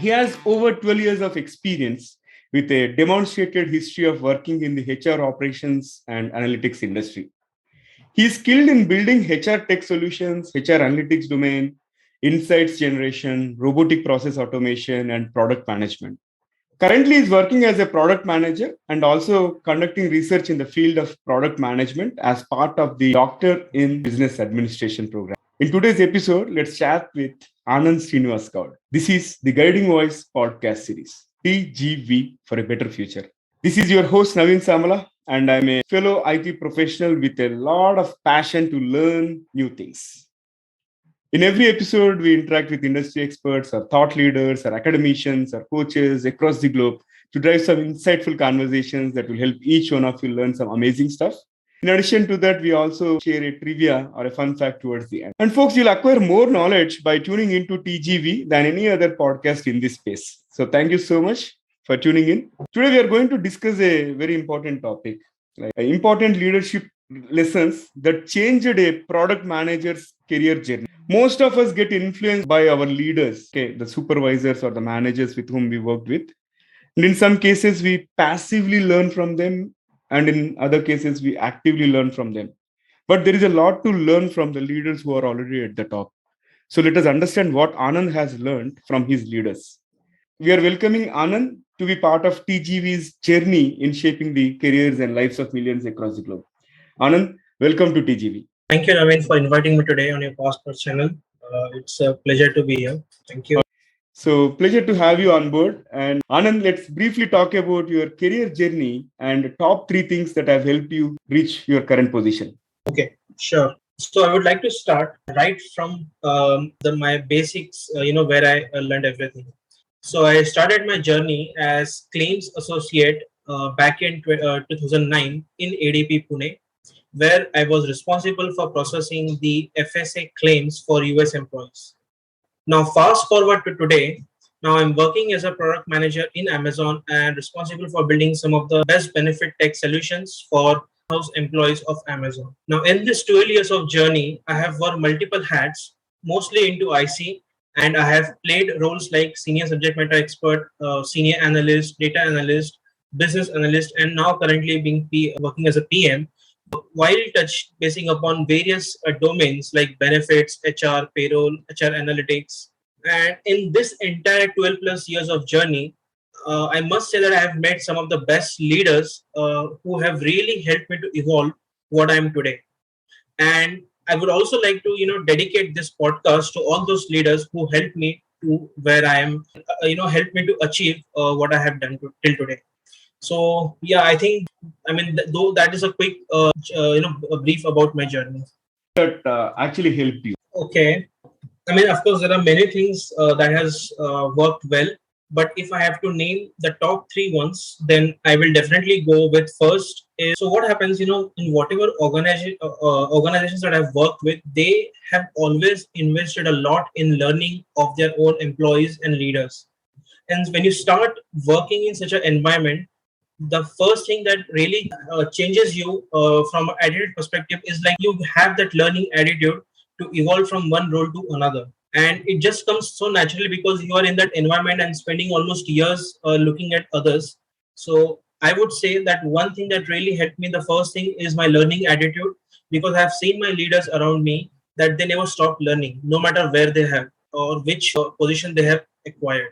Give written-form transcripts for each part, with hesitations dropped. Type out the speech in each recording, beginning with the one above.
He has over 12 years of experience with a demonstrated history of working in the HR operations and analytics industry. He is skilled in building HR tech solutions, HR analytics domain, insights generation, robotic process automation, and product management. Currently, he is working as a product manager and also conducting research in the field of product management as part of the Doctor in Business Administration program. In today's episode, let's chat with Anand Goud. This is the Guiding Voice podcast series, TGV for a Better Future. This is your host, Naveen Samala, and I'm a fellow IT professional with a lot of passion to learn new things. In every episode, we interact with industry experts, or thought leaders, or academicians, or coaches across the globe to drive some insightful conversations that will help each one of you learn some amazing stuff. In addition to that, we also share a trivia or a fun fact towards the end. And folks, you'll acquire more knowledge by tuning into TGV than any other podcast in this space. So thank you so much for tuning in. Today, we are going to discuss a very important topic, like important leadership lessons that changed a product manager's career journey. Most of us get influenced by our leaders, the supervisors or the managers with whom we worked with. And in some cases, we passively learn from them. And in other cases, we actively learn from them. But there is a lot to learn from the leaders who are already at the top. So let us understand what Anand has learned from his leaders. We are welcoming Anand to be part of TGV's journey in shaping the careers and lives of millions across the globe. Anand, welcome to TGV. Thank you, Naveen, for inviting me today on your podcast channel. It's a pleasure to be here. Thank you. So, pleasure to have you on board. And Anand, let's briefly talk about your career journey and top 3 things that have helped you reach your current position. Okay, sure. So, I would like to start right from my basics, where I learned everything. So, I started my journey as claims associate back in 2009 in ADP Pune, where I was responsible for processing the FSA claims for US employees. Now, fast forward to today, now I'm working as a product manager in Amazon and responsible for building some of the best benefit tech solutions for house employees of Amazon. Now, in this 12 years of journey, I have worn multiple hats, mostly into IC, and I have played roles like senior subject matter expert, senior analyst, data analyst, business analyst, and now currently working as a PM, while basing upon various domains like benefits, HR, payroll, HR analytics. And in this entire 12 plus years of journey, I must say that I have met some of the best leaders who have really helped me to evolve what I am today. And I would also like to, dedicate this podcast to all those leaders who helped me to where I am, helped me to achieve what I have done till today. So yeah, I think though that is a quick a brief about my journey. That actually helped you. Okay, of course there are many things that has worked well, but if I have to name the top 3 ones, then I will definitely go with first is, so what happens, in whatever organizations that I've worked with, they have always invested a lot in learning of their own employees and leaders. And when you start working in such an environment, the first thing that really changes you from an attitude perspective is like you have that learning attitude to evolve from one role to another. And it just comes so naturally because you are in that environment and spending almost years looking at others. So I would say that one thing that really helped me, the first thing is my learning attitude, because I've seen my leaders around me that they never stop learning, no matter where they have or which position they have acquired.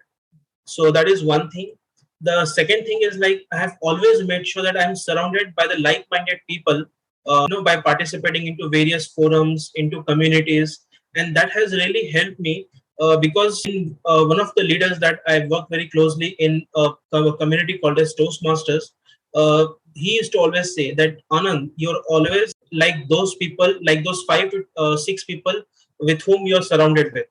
So that is one thing. The second thing is like I have always made sure that I'm surrounded by the like-minded people, by participating into various forums, into communities, and that has really helped me because one of the leaders that I work very closely in a community called as Toastmasters, he used to always say that Anand, you're always like those people, like those 5 to 6 people with whom you're surrounded with,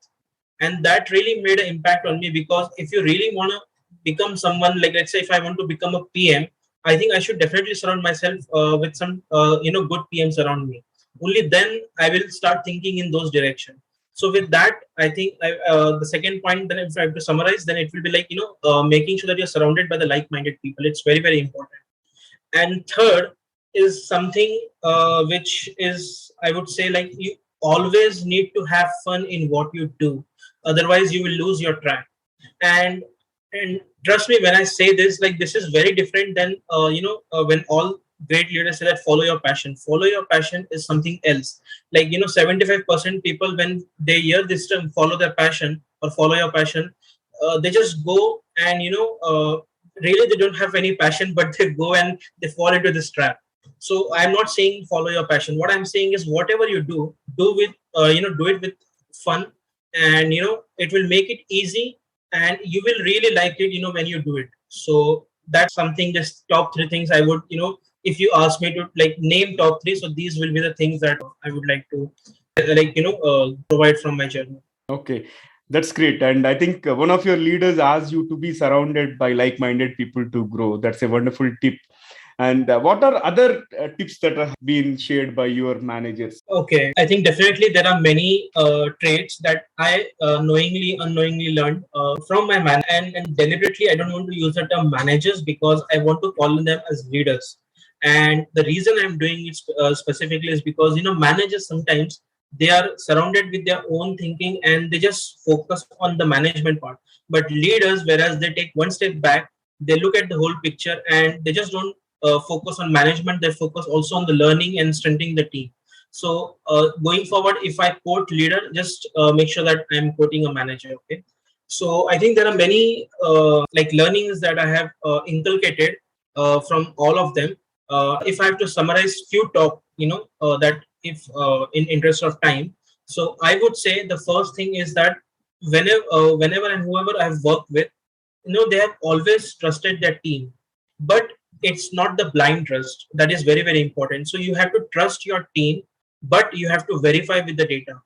and that really made an impact on me because if you really want to become someone, like let's say if I want to become a PM, I think I should definitely surround myself with some good PMs around me. Only then I will start thinking in those directions. So with that, I think the second point, then if I have to summarize, then it will be like making sure that you're surrounded by the like-minded people. It's very, very important. And third is something which is, I would say, like you always need to have fun in what you do. Otherwise, you will lose your track. And And trust me when I say this, like this is very different than when all great leaders say that follow your passion. Follow your passion is something else. Like 75% people, when they hear this term follow their passion or follow your passion, they just go and really they don't have any passion, but they go and they fall into this trap. So I'm not saying follow your passion. What I'm saying is whatever you do with do it with fun, and it will make it easy, and you will really like it when you do it. So that's something, this top three things I would, if you ask me to like name top three, so these will be the things that I would like to provide from my journey. Okay, that's great. And I think one of your leaders asked you to be surrounded by like-minded people to grow. That's a wonderful tip. And what are other tips that have been shared by your managers? Okay, I think definitely there are many traits that I knowingly, unknowingly learned from my man, and deliberately I don't want to use the term managers because I want to call them as leaders. And the reason I'm doing it specifically is because managers sometimes they are surrounded with their own thinking and they just focus on the management part. But leaders, whereas they take one step back, they look at the whole picture and they just don't focus on management. They focus also on the learning and strengthening the team. So going forward, if I quote leader, just make sure that I'm quoting a manager. Okay. So I think there are many like learnings that I have inculcated from all of them. If I have to summarize few top, that if in interest of time, so I would say the first thing is that whenever and whoever I've worked with, they have always trusted their team, but it's not the blind trust. That is very, very important. So you have to trust your team, but you have to verify with the data.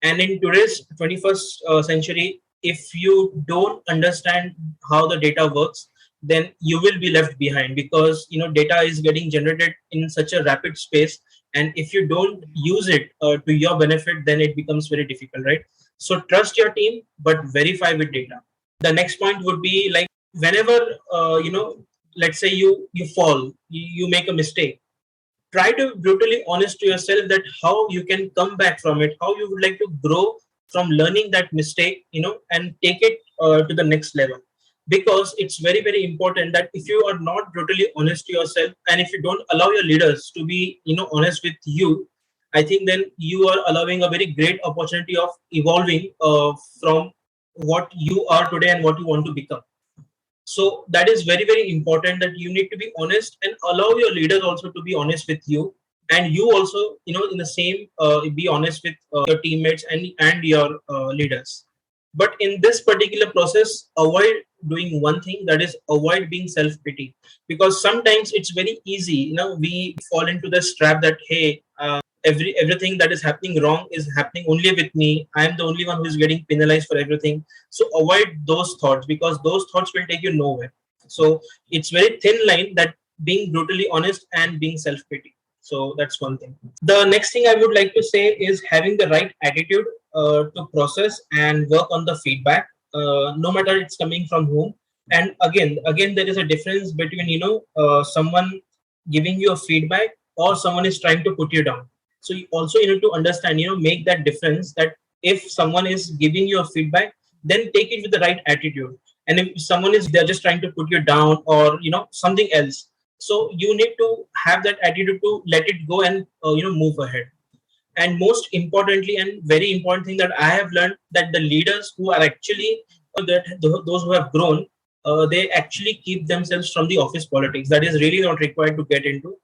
And in today's 21st century, if you don't understand how the data works, then you will be left behind, because data is getting generated in such a rapid space, and if you don't use it to your benefit, then it becomes very difficult, right? So trust your team, but verify with data. The next point would be like, whenever let's say you fall, you make a mistake, try to be brutally honest to yourself that how you can come back from it, how you would like to grow from learning that mistake, and take it to the next level. Because it's very, very important that if you are not brutally honest to yourself, and if you don't allow your leaders to be honest with you, I think then you are allowing a very great opportunity of evolving from what you are today and what you want to become. So that is very, very important, that you need to be honest and allow your leaders also to be honest with you, and you also in the same be honest with your teammates and your leaders. But in this particular process, avoid doing one thing, that is avoid being self pity. Because sometimes it's very easy, we fall into this trap that, hey, everything that is happening wrong is happening only with me, I am the only one who is getting penalized for everything. So avoid those thoughts, because those thoughts will take you nowhere. So it's very thin line, that being brutally honest and being self pity. So that's one thing. The next thing I would like to say is having the right attitude to process and work on the feedback, no matter it's coming from whom. And again there is a difference between someone giving you a feedback or someone is trying to put you down. So you also need to understand, make that difference, that if someone is giving you a feedback, then take it with the right attitude. And if someone is, they're just trying to put you down or something else, so you need to have that attitude to let it go and move ahead. And most importantly, and very important thing that I have learned, that the leaders who are actually those who have grown, they actually keep themselves from the office politics. That is really not required to get into.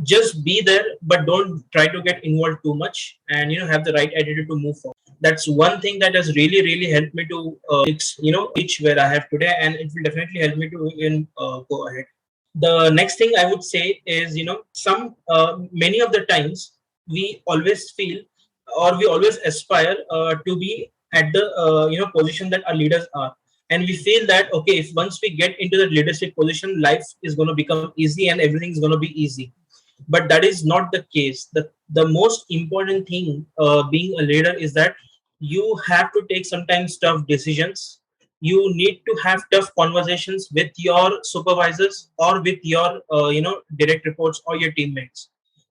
Just be there, but don't try to get involved too much, and have the right attitude to move forward. That's one thing that has really, really helped me to reach where I have today, and it will definitely help me to even go ahead. The next thing I would say is, some many of the times we always feel, or we always aspire to be at the position that our leaders are, and we feel that, okay, if once we get into that leadership position, life is going to become easy and everything is going to be easy. But that is not the case. The most important thing being a leader is that you have to take sometimes tough decisions. You need to have tough conversations with your supervisors or with your direct reports or your teammates.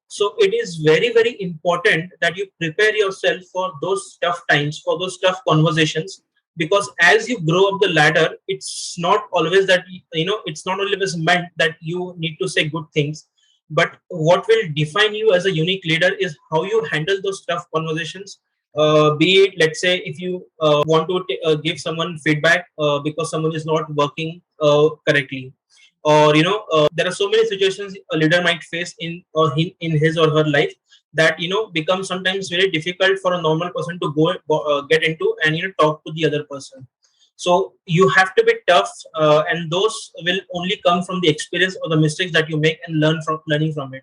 So it is very, very important that you prepare yourself for those tough times, for those tough conversations, because as you grow up the ladder, it's not always that, it's not always meant that you need to say good things, but what will define you as a unique leader is how you handle those tough conversations. Be it, let's say, if you want to give someone feedback because someone is not working correctly, or there are so many situations a leader might face in his or her life that become sometimes very difficult for a normal person to get into and talk to the other person. So you have to be tough, and those will only come from the experience or the mistakes that you make and learning from it.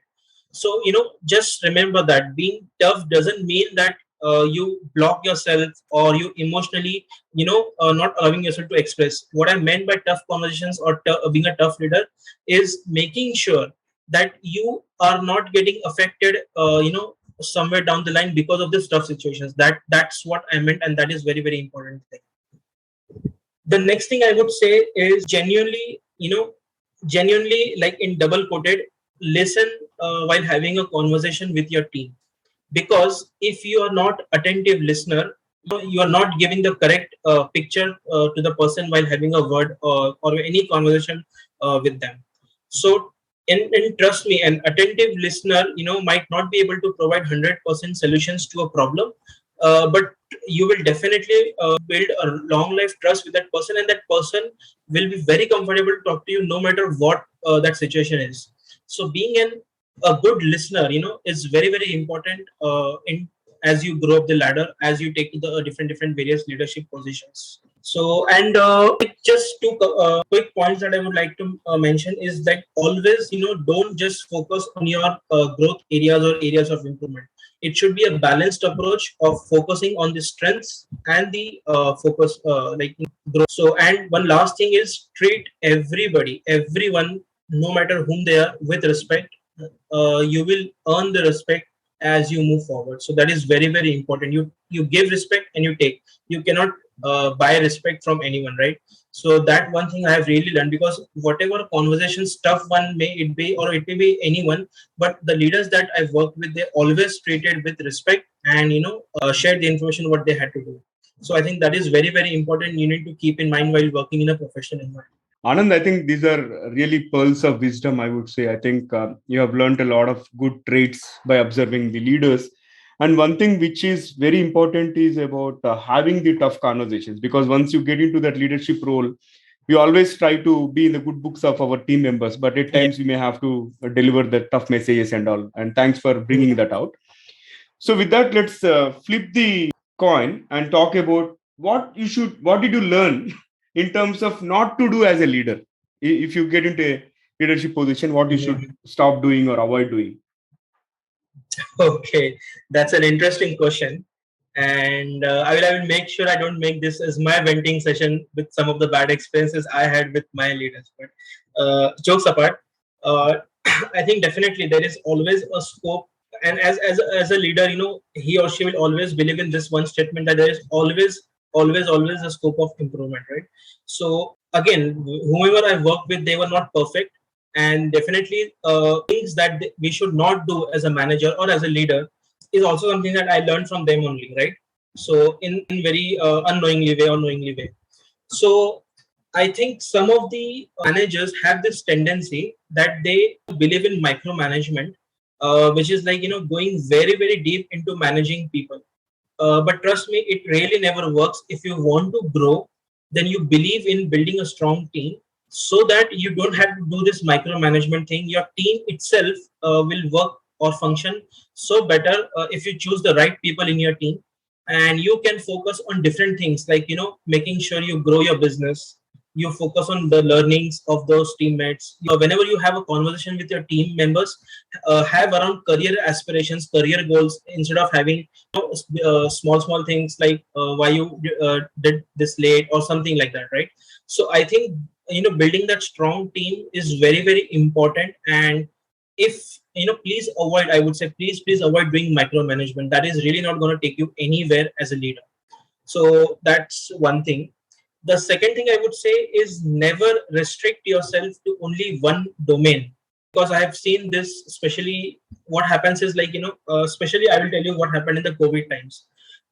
So just remember that being tough doesn't mean that you block yourself or you emotionally not allowing yourself to express. What I meant by tough conversations or being a tough leader is making sure that you are not getting affected somewhere down the line because of these tough situations. That's what I meant, and that is very, very important thing. The next thing I would say is genuinely, like in double quoted, listen while having a conversation with your team. Because if you are not attentive listener, you are not giving the correct picture to the person while having a word or any conversation with them. So and trust me, an attentive listener might not be able to provide 100% solutions to a problem, but you will definitely build a long life trust with that person, and that person will be very comfortable to talk to you no matter what that situation is. So being a good listener is very, very important in as you grow up the ladder, as you take the different various leadership positions. So, and just two quick points that I would like to mention is that always don't just focus on your growth areas or areas of improvement. It should be a balanced approach of focusing on the strengths and the focus like growth. So, and one last thing is treat everyone, no matter whom they are, with respect. You will earn the respect as you move forward. So that is very, very important. You give respect and you take. You cannot buy respect from anyone, right? So that one thing I have really learned, because whatever conversations tough one may it be, or it may be anyone, but the leaders that I've worked with, they always treated with respect and shared the information what they had to do. So I think that is very, very important. You need to keep in mind while working in a professional environment. Anand, I think these are really pearls of wisdom, I would say. I think you have learned a lot of good traits by observing the leaders. And one thing which is very important is about having the tough conversations, because once you get into that leadership role, we always try to be in the good books of our team members, but at Yeah. times we may have to deliver the tough messages and all. And thanks for bringing that out. So with that, let's flip the coin and talk about what did you learn in terms of not to do as a leader. If you get into a leadership position, what you should Mhm. stop doing or avoid doing. Okay, that's an interesting question, and I will make sure I don't make this as my venting session with some of the bad experiences I had with my leaders. But jokes apart, uh, I think definitely there is always a scope, and as a leader, he or she will always believe in this one statement that there is always a scope of improvement, right? So again, whomever I worked with, they were not perfect, and definitely things that we should not do as a manager or as a leader is also something that I learned from them only, right? So in very unknowingly way or knowingly way. So I think some of the managers have this tendency that they believe in micromanagement, which is like going very, very deep into managing people. But trust me, it really never works. If you want to grow, then you believe in building a strong team so that you don't have to do this micromanagement thing. Your team itself will work or function so better if you choose the right people in your team, and you can focus on different things like making sure you grow your business. You focus on the learnings of those teammates. Whenever you have a conversation with your team members, have around career aspirations, career goals, instead of having small things like why you did this late or something like that, right? So I think building that strong team is very, very important. And if please avoid, I would say, please avoid doing micromanagement. That is really not going to take you anywhere as a leader. So that's one thing. The second thing I would say is never restrict yourself to only one domain, because I have seen this. Especially what happens is like especially I will tell you what happened in the COVID times.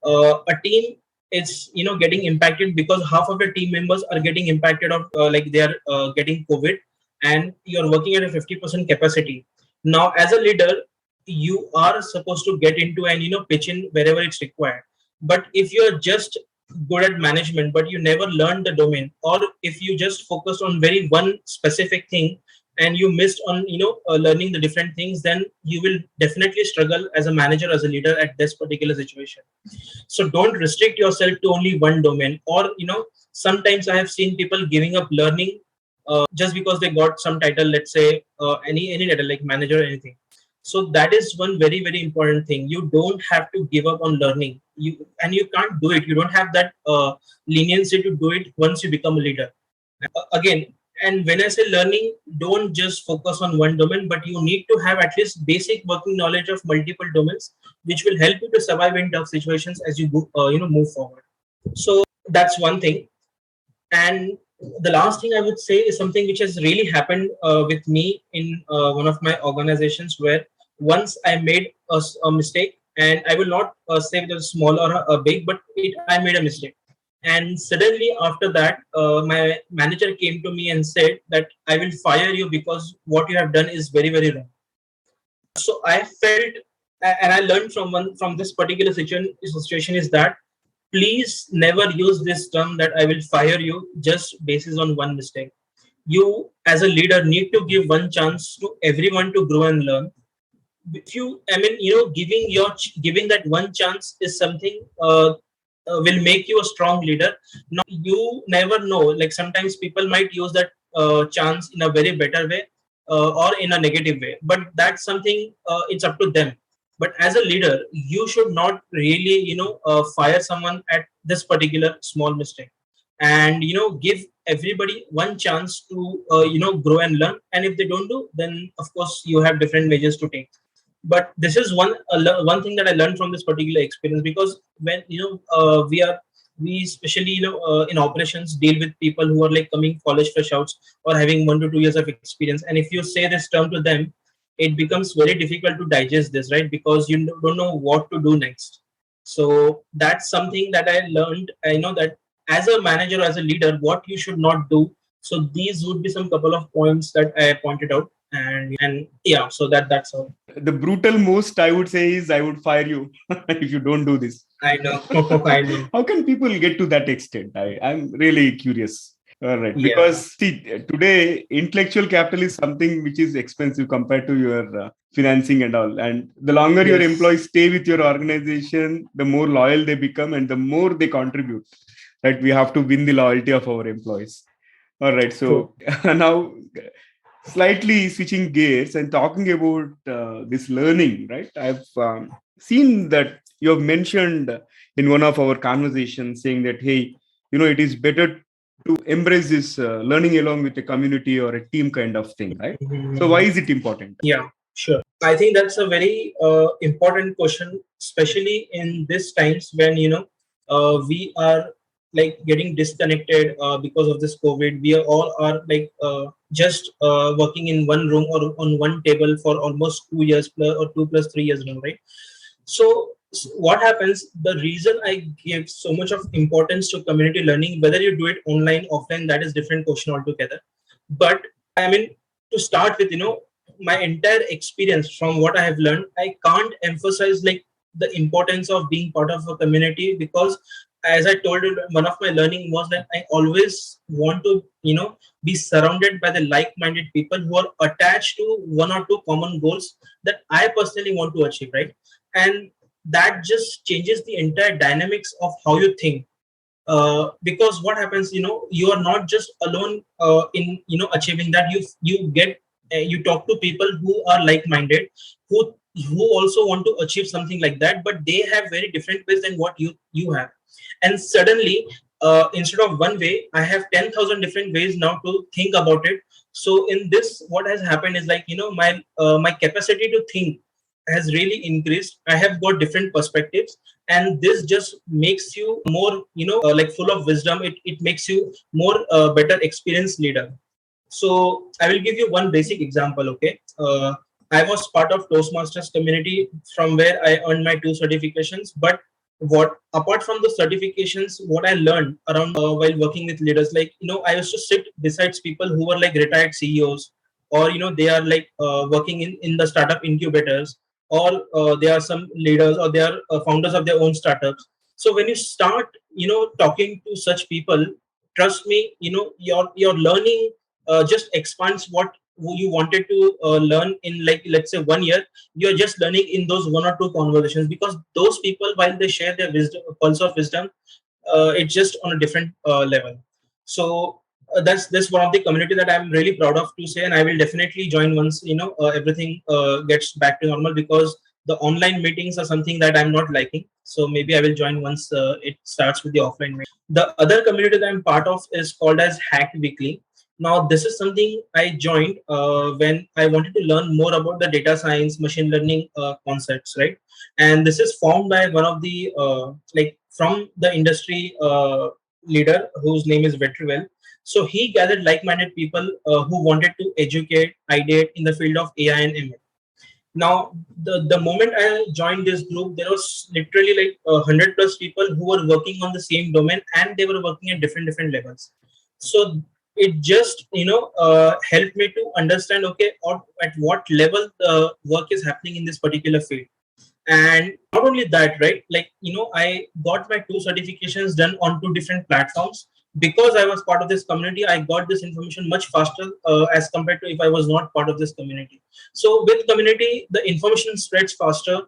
A team it's getting impacted because half of the team members are getting impacted of like they are getting COVID, and you're working at a 50% capacity. Now as a leader, you are supposed to get into and pitch in wherever it's required. But if you're just good at management but you never learned the domain, or if you just focused on very one specific thing and you missed on learning the different things, then you will definitely struggle as a manager, as a leader at this particular situation. So don't restrict yourself to only one domain. Or sometimes I have seen people giving up learning just because they got some title, let's say any title like manager or anything. So that is one very very important thing. You don't have to give up on learning. You can't do it. You don't have that leniency to do it once you become a leader. Again, and when I say learning, don't just focus on one domain, but you need to have at least basic working knowledge of multiple domains, which will help you to survive in tough situations as you go, move forward. So that's one thing. And the last thing I would say is something which has really happened with me in one of my organizations, where once I made a mistake, and I will not say whether it's small or big, but I made a mistake. And suddenly after that, my manager came to me and said that I will fire you because what you have done is very, very wrong. So I felt, and I learned from this particular situation is that please never use this term that I will fire you just basis on one mistake. You as a leader need to give one chance to everyone to grow and learn. If you, I mean, giving that one chance is something will make you a strong leader. Now you never know. Like sometimes people might use that chance in a very better way or in a negative way, but that's something it's up to them. But as a leader, you should not really fire someone at this particular small mistake, and give everybody one chance to grow and learn. And if they don't do, then of course you have different measures to take. But this is one thing that I learned from this particular experience, because when we especially in operations deal with people who are like coming college fresh outs or having 1 to 2 years of experience, and if you say this term to them, it becomes very difficult to digest this, right? Because you don't know what to do next. So that's something that I learned. I know that as a manager, as a leader, what you should not do. So these would be some couple of points that I pointed out. And yeah, so that's all. The brutal most I would say is I would fire you if you don't do this. I know. I know. How can people get to that extent? I'm really curious. All right. Yeah. Because see, today intellectual capital is something which is expensive compared to your financing and all. And the longer your Yes. employees stay with your organization, the more loyal they become and the more they contribute. Right. We have to win the loyalty of our employees. All right. So now slightly switching gears and talking about this learning, right? I've seen that you have mentioned in one of our conversations saying that, hey, it is better to embrace this learning along with a community or a team kind of thing, right? So why is it important? Yeah, sure. I think that's a very important question, especially in these times when we are like getting disconnected because of this COVID. We are all are like just working in one room or on one table for almost 2 years plus or 2 plus 3 years now, right? So what happens? The reason I give so much of importance to community learning, whether you do it online, offline, that is different question altogether. But I mean, to start with, my entire experience from what I have learned, I can't emphasize like the importance of being part of a community, because as I told you, one of my learning was that I always want to, be surrounded by the like-minded people who are attached to one or two common goals that I personally want to achieve, right? And that just changes the entire dynamics of how you think. Because what happens, you are not just alone in achieving that. You get you talk to people who are like-minded, who also want to achieve something like that, but they have very different ways than what you have. And suddenly, instead of one way, I have 10,000 different ways now to think about it. So in this, what has happened is like my capacity to think has really increased. I have got different perspectives, and this just makes you more like full of wisdom. It makes you more better experienced leader. So I will give you one basic example. Okay, I was part of Toastmasters community from where I earned my 2 certifications, but what apart from the certifications, what I learned around while working with leaders, like I used to sit besides people who were like retired CEOs, or they are like working in the startup incubators, or they are some leaders, or they are founders of their own startups. So when you start talking to such people, trust me, your learning just expands what you wanted to learn in, like, let's say 1 year. You're just learning in those one or two conversations, because those people, while they share their wisdom, pulse of wisdom, it's just on a different level. So that's one of the community that I'm really proud of to say, and I will definitely join once everything gets back to normal, because the online meetings are something that I'm not liking. So maybe I will join once it starts with the offline meeting. The other community that I'm part of is called as Hack Weekly. Now this is something I joined when I wanted to learn more about the data science, machine learning concepts, right? And this is formed by one of the like from the industry leader whose name is Witty. So he gathered like-minded people who wanted to educate, ideate in the field of AI and ML. Now, the moment I joined this group, there was literally like 100 plus people who were working on the same domain, and they were working at different levels. So it just helped me to understand, okay, at what level the work is happening in this particular field. And not only that, right, like I got my two certifications done on two different platforms. Because I was part of this community, I got this information much faster as compared to if I was not part of this community. So with community, the information spreads faster,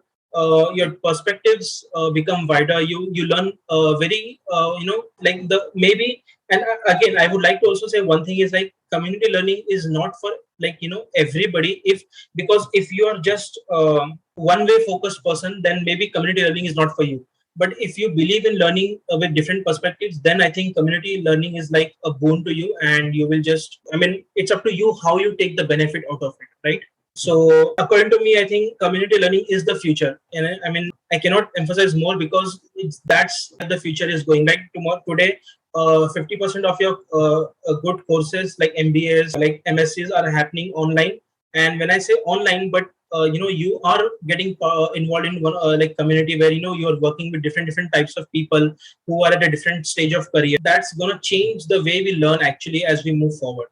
your perspectives become wider, you learn very like the maybe. And again, I would like to also say one thing is, like, community learning is not for, like, everybody. If Because if you are just one way focused person, then maybe community learning is not for you. But if you believe in learning with different perspectives, then I think community learning is like a boon to you, and you will just, I mean, it's up to you how you take the benefit out of it, right? So according to me, I think community learning is the future. And I mean, I cannot emphasize more, because that's where the future is going. Like tomorrow, today, 50% of your good courses like MBAs, like MSCs, are happening online. And when I say online, but you are getting involved in one like community where you are working with different types of people who are at a different stage of career. That's gonna change the way we learn actually as we move forward.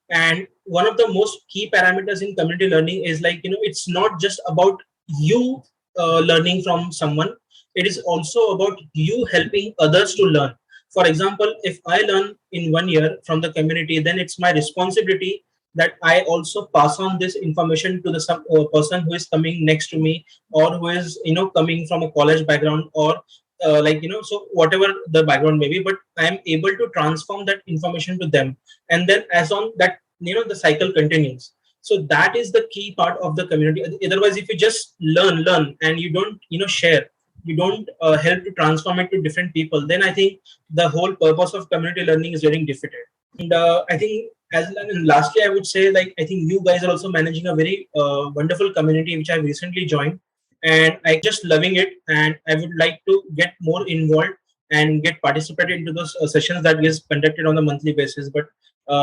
And one of the most key parameters in community learning is, like, it's not just about you learning from someone. It is also about you helping others to learn. For example, if I learn in 1 year from the community, then it's my responsibility that I also pass on this information to the person who is coming next to me, or who is coming from a college background, or so whatever the background may be, but I am able to transform that information to them. And then as on that, the cycle continues. So that is the key part of the community. Otherwise, if you just learn and you don't share, you don't help to transform it to different people, then I think the whole purpose of community learning is getting defeated. And I think, and lastly, I would say, like, I think you guys are also managing a very wonderful community which I recently joined, and I just loving it, and I would like to get more involved and get participated into those sessions that gets conducted on a monthly basis. But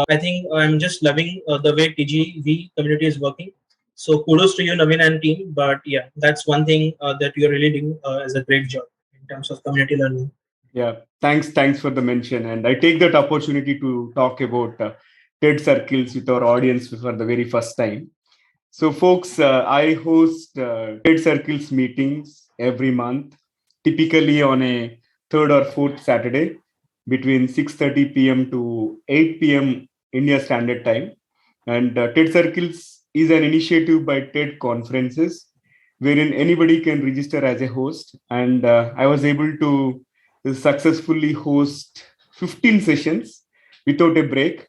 I think I'm just loving the way TGV community is working. So kudos to you, Naveen and team. But yeah, that's one thing that you're really doing as a great job in terms of community learning. Yeah, thanks for the mention. And I take that opportunity to talk about TED circles with our audience for the very first time. So, folks, I host TED circles meetings every month, typically on a third or fourth Saturday between 6:30 p.m. to 8 p.m. India Standard Time. And TED circles is an initiative by TED conferences wherein anybody can register as a host. And I was able to successfully host 15 sessions without a break.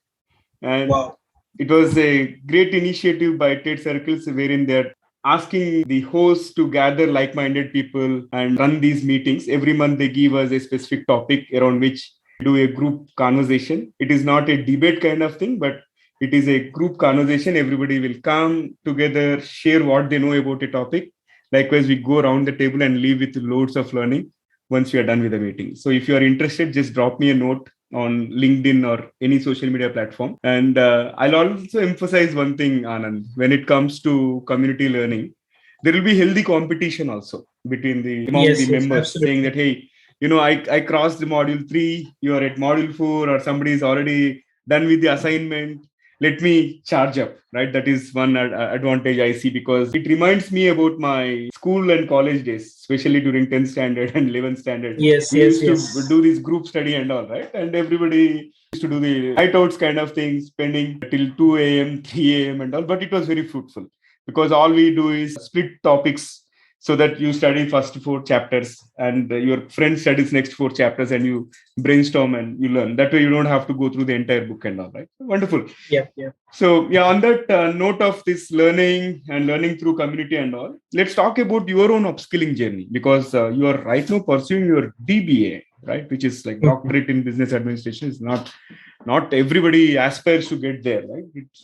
And Wow. it was a great initiative by TED Circles wherein they're asking the hosts to gather like-minded people and run these meetings. Every month they give us a specific topic around which we do a group conversation. It is not a debate kind of thing, but it is a group conversation. Everybody will come together, share what they know about a topic. Likewise, we go around the table and leave with loads of learning once we are done with the meeting. So if you are interested, just drop me a note on LinkedIn or any social media platform. And I'll also emphasize one thing, Anand. When it comes to community learning, there will be healthy competition also. between the among the Yes, yes, members, saying that, absolutely. hey, I crossed the module 3, you are at module 4, or somebody is already done with the assignment. Let me charge up, right? That is one advantage I see, because it reminds me about my school and college days, especially during 10th standard and 11th standard. Yes, We yes, used to yes. do this group study and all, right? And everybody used to do the night outs kind of thing, spending till 2 a.m., 3 a.m. and all, but it was very fruitful, because all we do is split topics, so that you study first 4 chapters and your friend studies next 4 chapters, and you brainstorm and you learn. That way you don't have to go through the entire book and all, right? Wonderful. Yep, yep. So yeah, on that note of this learning and learning through community and all, let's talk about your own upskilling journey, because you are right now pursuing your DBA, right? Which is like Mhm. doctorate in business administration. Is not everybody aspires to get there, right? It's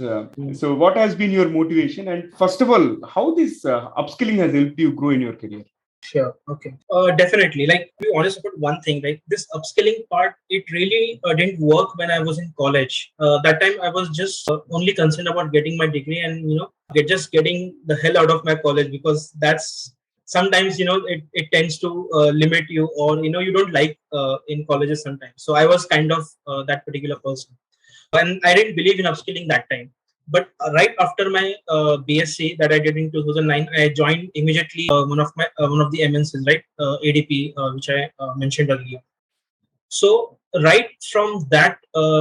so what has been your motivation, and first of all, how this upskilling has helped you grow in your career? Sure. Okay. Definitely. Like, to be honest about one thing, like this upskilling part, it really didn't work when I was in college. That time I was just only concerned about getting my degree and getting the hell out of my college, because that's sometimes it tends to limit you, or you don't like in colleges sometimes. So I was kind of that particular person, and I didn't believe in upskilling that time. But right after my BSc that I did in 2009, I joined immediately one of the MNCs, right, ADP, which I mentioned earlier. So right from that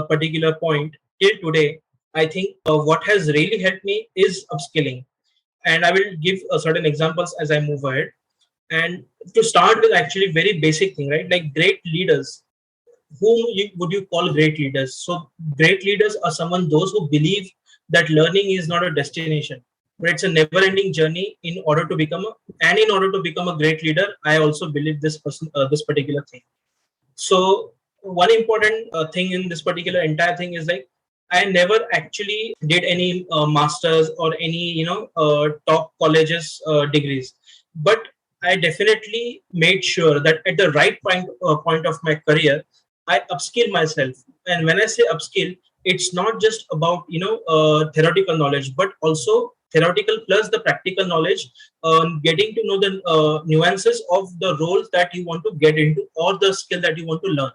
particular point till today, I think what has really helped me is upskilling, and I will give certain examples as I move ahead. And to start with, actually, very basic thing, right? Like great leaders, would you call great leaders? So great leaders are someone those who believe that learning is not a destination, but it's a never-ending journey. In order to become a great leader, I also believe this particular thing. So one important thing in this particular entire thing is like I never actually did any masters or any top colleges degrees, but I definitely made sure that at the right point of my career, I upskill myself. And when I say upskill, it's not just about theoretical knowledge, but also theoretical plus the practical knowledge, getting to know the nuances of the roles that you want to get into or the skill that you want to learn.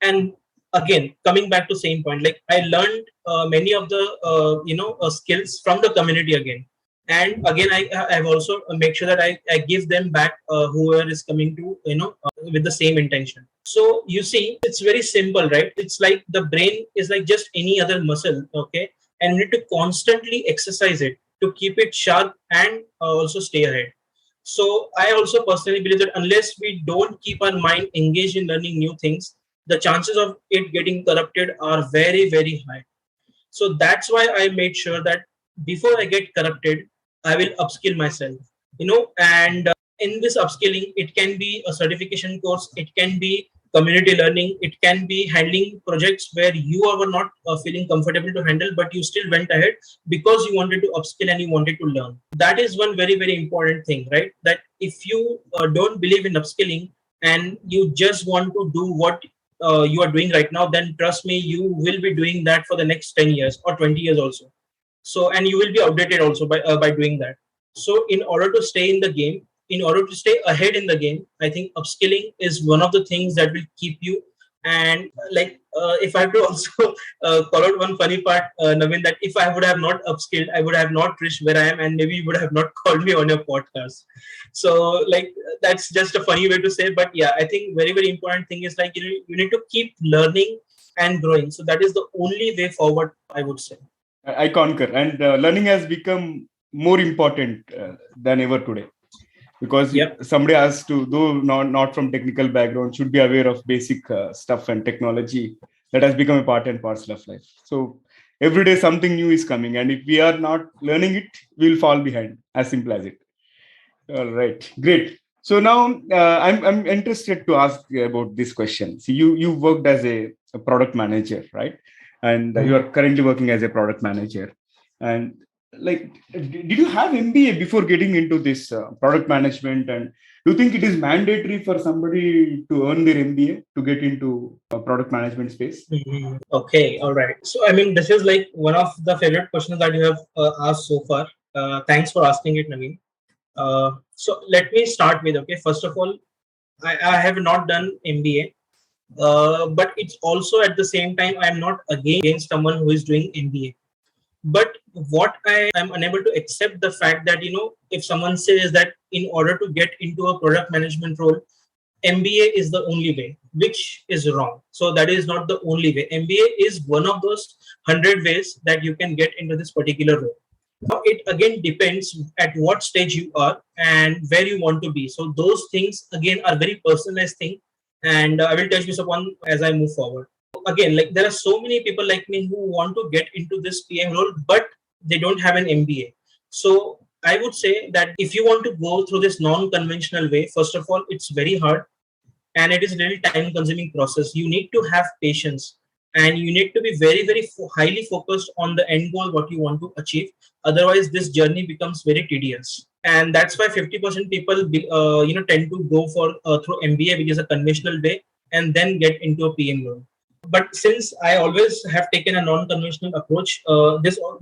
And again, coming back to same point, like I learned many of the skills from the community again. And again, I've also make sure that I give them back whoever is coming to with the same intention. So you see, it's very simple, right? It's like the brain is like just any other muscle, okay? And you need to constantly exercise it to keep it sharp and also stay ahead. So I also personally believe that unless we don't keep our mind engaged in learning new things, the chances of it getting corrupted are very, very high. So that's why I made sure that before I get corrupted, I will upskill myself. And in this upskilling, it can be a certification course, it can be community learning, it can be handling projects where you were not feeling comfortable to handle, but you still went ahead because you wanted to upskill and you wanted to learn. That is one very, very important thing, right? That if you don't believe in upskilling and you just want to do what you are doing right now, then trust me, you will be doing that for the next 10 years or 20 years also. So, and you will be outdated also by doing that. So in order to stay in the game, in order to stay ahead in the game, I think upskilling is one of the things that will keep you. And like if I have to also call out one funny part, Navin, that if I would have not upskilled, I would have not reached where I am, and maybe you would have not called me on your podcast. So like that's just a funny way to say, but yeah, I think very, very important thing is like you need to keep learning and growing. So that is the only way forward, I would say. I concur, and learning has become more important than ever today, because Yep. somebody has to, though not from technical background, should be aware of basic stuff and technology that has become a part and parcel of life. So every day something new is coming, and if we are not learning it, we'll fall behind. As simple as it. All right, great. So now I'm interested to ask you about this question. See, you worked as a product manager, right? And you Mhm. are currently working as a product manager. And like, did you have MBA before getting into this product management? And do you think it is mandatory for somebody to earn their MBA to get into product management space? Mhm. Okay, all right. So, I mean, this is like one of the favorite questions that you have asked so far. Thanks for asking it, Naveen. So let me start with, okay, first of all, I have not done MBA, but it's also at the same time, I'm not against someone who is doing MBA. But what I am unable to accept the fact that, if someone says that in order to get into a product management role, MBA is the only way, which is wrong. So that is not the only way. MBA is one of those 100 ways that you can get into this particular role. Now, it again depends at what stage you are and where you want to be. So those things again are very personalized thing, and I will touch this upon as I move forward. Again, like there are so many people like me who want to get into this PM role, but they don't have an MBA. So I would say that if you want to go through this non-conventional way, first of all, it's very hard and it is really time consuming process. You need to have patience and you need to be very highly focused on the end goal what you want to achieve. Otherwise this journey becomes very tedious, and that's why 50% people tend to go for through MBA, which is a conventional way, and then get into a PM role. But since I always have taken a non-conventional approach,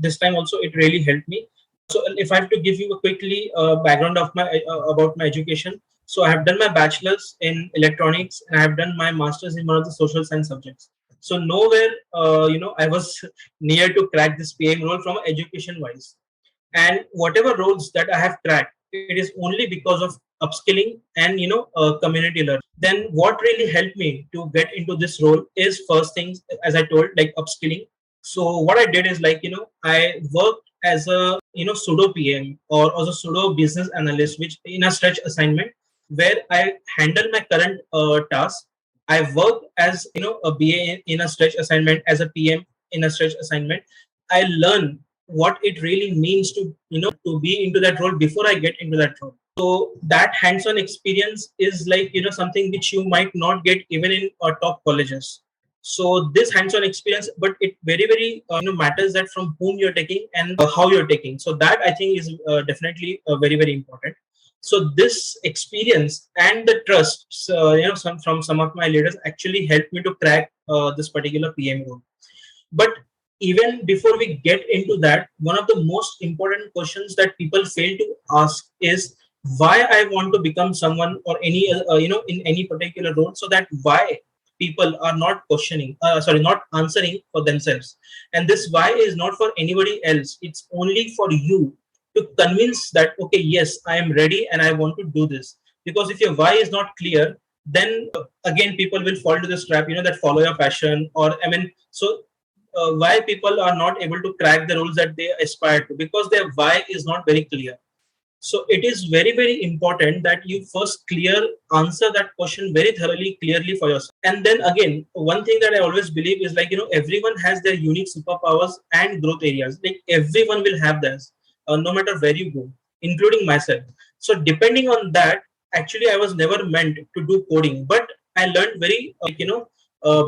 this time also it really helped me. So if I have to give you a quickly background of my about my education, so I have done my bachelor's in electronics and I have done my master's in one of the social science subjects. So nowhere, I was near to crack this PM role from education wise. And whatever roles that I have cracked, it is only because of upskilling and community learning. Then what really helped me to get into this role is first things, as I told, like upskilling. So what I did is like I worked as a pseudo PM or as a pseudo business analyst, which in a stretch assignment where I handle my current task. I work as a BA in a stretch assignment as a PM in a stretch assignment. I learn what it really means to to be into that role before I get into that role. So that hands-on experience is like something which you might not get even in top colleges. So this hands-on experience, but it very matters that from whom you're taking and how you're taking. So that I think is definitely very important. So this experience and the trust, from some of my leaders actually helped me to crack this particular PM role. But even before we get into that, one of the most important questions that people fail to ask is why I want to become someone or any in any particular role. So that why people are not questioning, not answering for themselves, and this why is not for anybody else. It's only for you to convince that okay, yes, I am ready and I want to do this. Because if your why is not clear, then again people will fall to this trap, that follow your passion, or I mean, so why people are not able to crack the roles that they aspire to, because their why is not very clear. So it is very important that you first answer that question very thoroughly, clearly for yourself. And then again, one thing that I always believe is like everyone has their unique superpowers and growth areas. Like everyone will have this, no matter where you go, including myself. So depending on that, actually I was never meant to do coding, but I learned very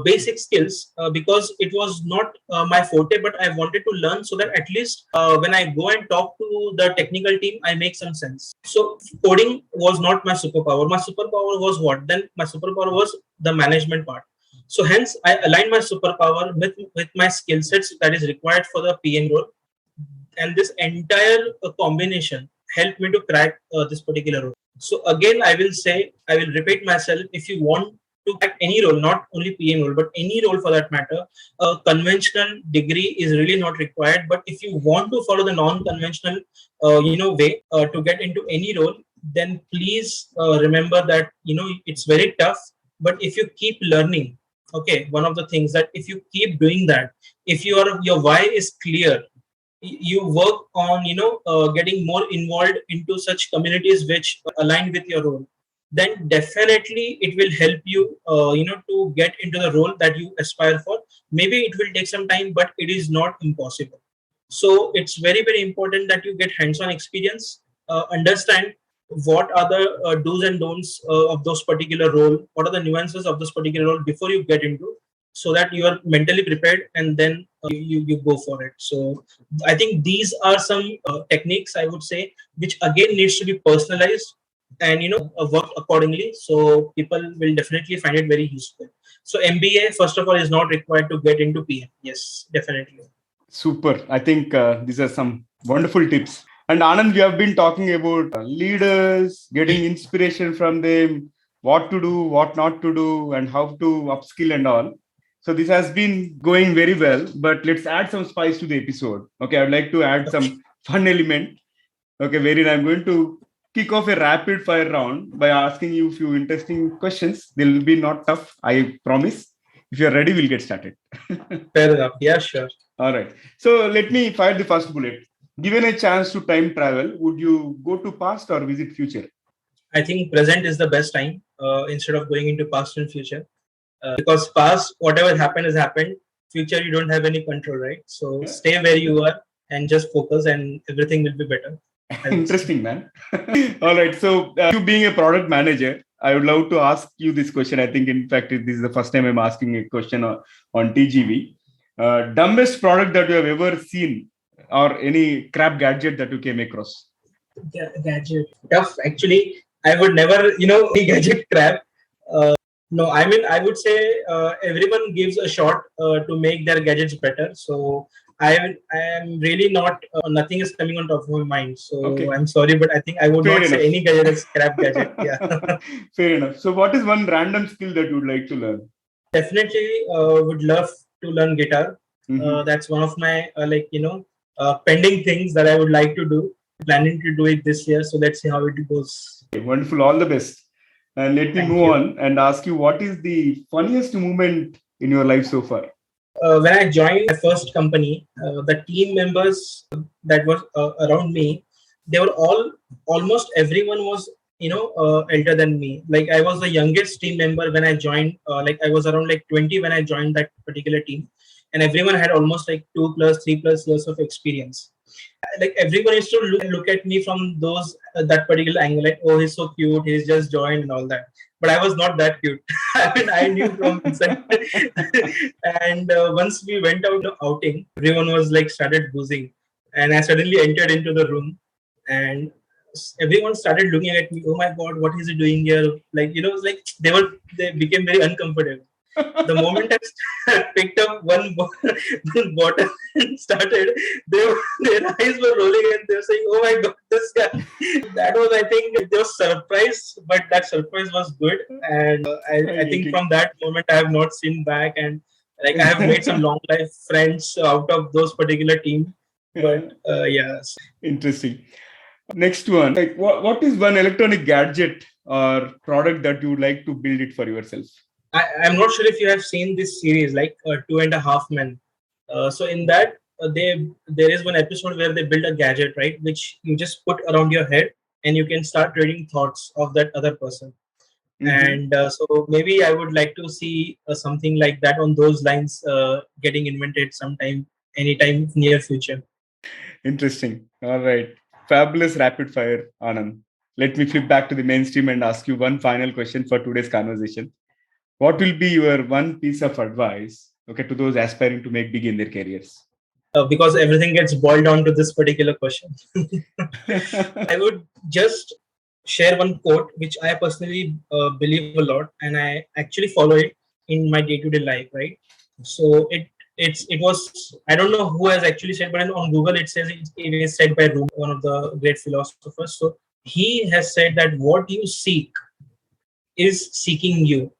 basic skills because it was not my forte, but I wanted to learn so that at least when I go and talk to the technical team, I make some sense. So coding was not my superpower. My superpower was what? Then my superpower was the management part. So hence I aligned my superpower with my skill sets that is required for the PM role. And this entire combination helped me to crack this particular role. So again, I will say, I will repeat myself, if you want to crack any role, not only PM role, but any role for that matter, a conventional degree is really not required. But if you want to follow the non-conventional, way to get into any role, then please remember that it's very tough. But if you keep learning, okay, one of the things that if you keep doing that, if your why is clear, you work on getting more involved into such communities which align with your role, then definitely it will help you to get into the role that you aspire for. Maybe it will take some time, but it is not impossible. So it's very important that you get hands-on experience, understand what are the do's and don'ts of those particular role, what are the nuances of this particular role before you get into, so that you are mentally prepared, and then you go for it. So I think these are some techniques, I would say, which again needs to be personalized and work accordingly. So people will definitely find it very useful. So MBA, first of all, is not required to get into PM. Yes, definitely. Super. I think these are some wonderful tips. And Anand, we have been talking about leaders, getting inspiration from them, what to do, what not to do, and how to upskill and all. So this has been going very well, but let's add some spice to the episode. Okay, I would like to add some fun element. Okay, wherein I'm going to kick off a rapid fire round by asking you a few interesting questions. They will be not tough, I promise. If you're ready, we'll get started. Fair enough. Yeah, sure. All right. So let me fire the first bullet. Given a chance to time travel, would you go to past or visit future? I think present is the best time instead of going into past and future. Because past, whatever happened has happened. Future, you don't have any control, right? So stay where you are and just focus, and everything will be better. Interesting, man. All right. So you being a product manager, I would love to ask you this question. I think, in fact, this is the first time I'm asking a question on TGV. Dumbest product that you have ever seen, or any crap gadget that you came across? Gadget tough. Actually, I would never, be gadget crap. No, I mean, I would say everyone gives a shot to make their gadgets better. So I am really not. Nothing is coming on top of my mind. So Okay. I'm sorry, but I think I would Fair not enough. say any gadget is crap gadget. Yeah. Fair enough. So, what is one random skill that you would like to learn? Definitely would love to learn guitar. That's one of my pending things that I would like to do. Planning to do it this year. So let's see how it goes. Okay, wonderful. All the best. And let me Thank move you. on and ask you, what is the funniest moment in your life so far? When I joined my first company, the team members that were around me, they were all almost everyone was elder than me. Like I was the youngest team member when I joined. Like I was around like 20 when I joined that particular team, and everyone had almost like 2+, 3+ years of experience. Like everyone used to look at me from those that particular angle, like, oh, he's so cute, he's just joined and all that. But I was not that cute. I mean, I knew from inside. And once we went out outing, everyone was like started boozing, and I suddenly entered into the room, and everyone started looking at me. Oh my God, what is he doing here? Like it's like they became very uncomfortable. The moment I picked up one bottle and started, their eyes were rolling and they were saying, "Oh my God, this guy!" That was, I think, they were surprised, but that surprise was good. And I think from that moment, I have not seen back, and like I have made some long life friends out of those particular team. But yes, Interesting. Next one, like what is one electronic gadget or product that you would like to build it for yourself? I'm not sure if you have seen this series, like Two and a Half Men. So in that, there is one episode where they build a gadget, right, which you just put around your head, and you can start reading thoughts of that other person. And so maybe I would like to see something like that on those lines getting invented sometime, anytime near future. Interesting. All right. Fabulous rapid fire, Anand. Let me flip back to the mainstream and ask you one final question for today's conversation. What will be your one piece of advice, okay, to those aspiring to make big in their careers? Because everything gets boiled down to this particular question. I would just share one quote which I personally believe a lot, and I actually follow it in my day-to-day life. Right. So it was, I don't know who has actually said, but on Google it says it is said by Rumi, one of the great philosophers. So he has said that what you seek is seeking you.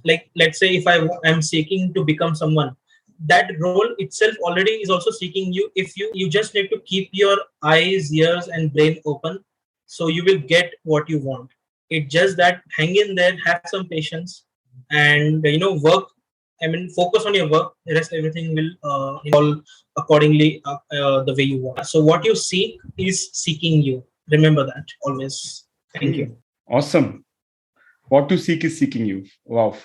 Like let's say if I am seeking to become someone, that role itself already is also seeking you. If you just need to keep your eyes, ears and brain open, so you will get what you want. It's just that hang in there, have some patience, and work. I mean, focus on your work. The rest everything will all accordingly the way you want. So what you seek is seeking you. Remember that always. Thank you. Awesome. What you seek is seeking you. Wow.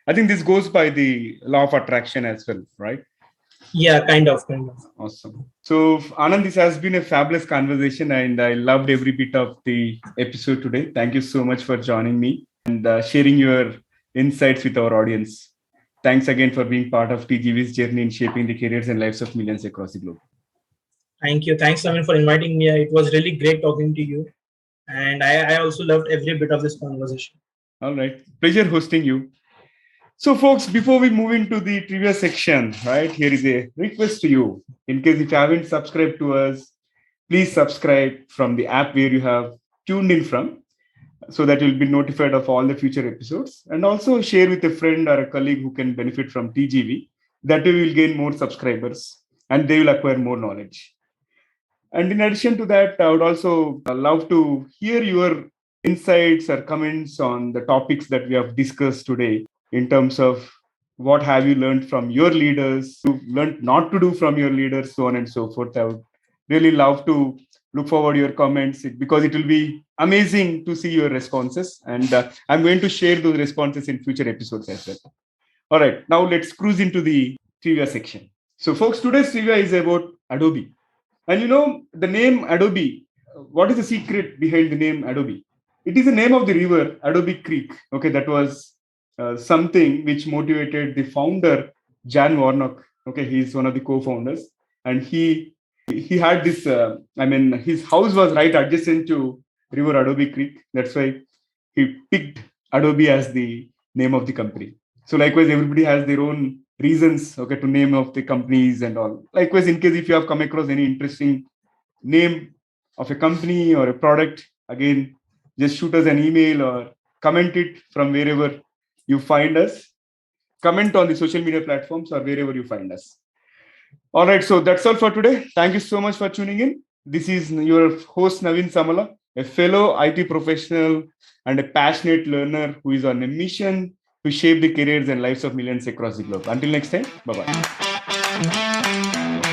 I think this goes by the law of attraction as well, right? Yeah, kind of. Awesome. So, Anand, this has been a fabulous conversation, and I loved every bit of the episode today. Thank you so much for joining me and sharing your insights with our audience. Thanks again for being part of TGV's journey in shaping the careers and lives of millions across the globe. Thank you. Thanks, Namin, for inviting me. It was really great talking to you. And I also loved every bit of this conversation. All right. Pleasure hosting you. So, folks, before we move into the trivia section, right, here is a request to you. In case if you haven't subscribed to us, please subscribe from the app where you have tuned in from, so that you'll be notified of all the future episodes. And also share with a friend or a colleague who can benefit from TGV. That way, we will gain more subscribers and they will acquire more knowledge. And in addition to that, I would also love to hear your insights or comments on the topics that we have discussed today, in terms of what have you learned from your leaders, you learned not to do from your leaders, so on and so forth. I would really love to look forward to your comments, because it will be amazing to see your responses. And I'm going to share those responses in future episodes as well. All right, now let's cruise into the trivia section. So, folks, today's trivia is about Adobe. And the name Adobe, what is the secret behind the name Adobe? It is the name of the river, Adobe Creek. Okay, that was something which motivated the founder, Jan Warnock. Okay, he's one of the co-founders. And he had this, his house was right adjacent to river Adobe Creek. That's why he picked Adobe as the name of the company. So likewise, everybody has their own reasons, okay, to name of the companies and all. Likewise, in case if you have come across any interesting name of a company or a product, again, just shoot us an email or comment it from wherever you find us. Comment on the social media platforms or wherever you find us. All right, so that's all for today. Thank you so much for tuning in. This is your host Naveen Samala, a fellow IT professional and a passionate learner who is on a mission to shape the careers and lives of millions across the globe. Until next time, bye bye.